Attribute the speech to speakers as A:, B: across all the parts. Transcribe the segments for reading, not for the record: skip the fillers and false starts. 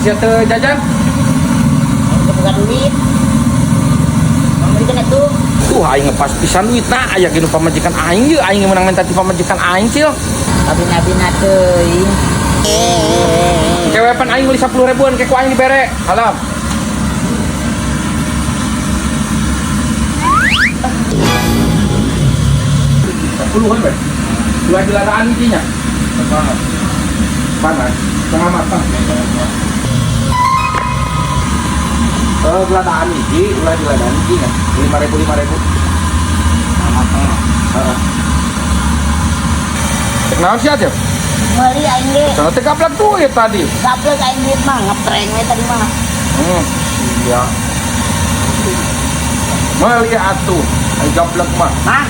A: siap jajan.
B: Bukan duit. Berikan itu.
A: Tuh aing ngepas pisan duit nah aya gini pamajikan aing ye aing menang minta ti pamajikan aing cil.
B: Abina teuing.
A: Kewepan aing beli 10 ribuan ke ku aing dibere. Halam. Puluhan be. Dua jelataan intinya. Panas. Tengah matang. Geladaan ini, ulah geladaan ini kan. 5.000. Matang. Kenapa sih aja?
B: Meli aing ge.
A: Karena tegaplak tuh ya tadi.
B: Gaplek aing duit mah ngepreng we tadi mah.
A: Iya. Meli atuh, aing gaplak mah.
B: Mang,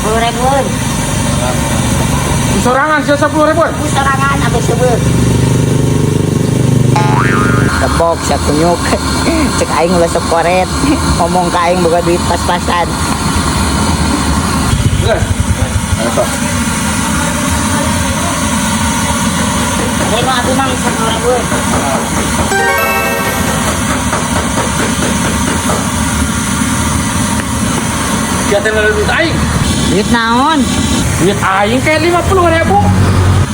B: 10 ribuan.
A: Sorangan sih 10 ribuan.
B: Ku sorangan abis sebut. Tebok satu nyuk. Cek aing ulah sekoret. Ngomong ka aing boga duit pas-pasan.
A: Geus. Ayo.
B: Terima atuh mang 10 ribuan.
A: Kita tinggal duit aing.
B: Duit naon?
A: Duit aing kayak 50.000.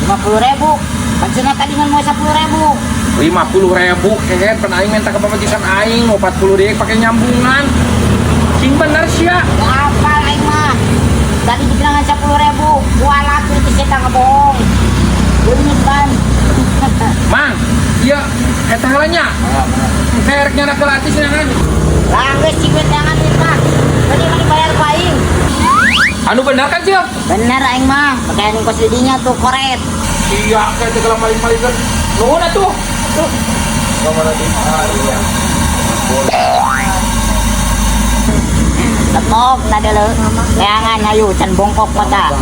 B: 50.000. Pancena tadi mau 10.000.
A: 50.000 kayak kan aing minta ke pamajikan aing mau 40 deh pakai nyambungan. Sing bener sia.
B: Apa aing mah? Tadi dibilang 10.000. Kualat itu kita ngebohong. Beunit ban.
A: Mang, iya eta heulanya. Hereknya nak gratis kan.
B: Lah geus cibet jangan duit mah. Mending bayar ku aing.
A: Anu bener kan Cil?
B: Bener aing mah, pakai ongkos didinya tuh koret.
A: Iya, kayak segala maling-maling kan. Nuhun atuh. Tuh. Kamar di iya.
B: Tepok tadi leuh. Leangan ayu can bongkok mata.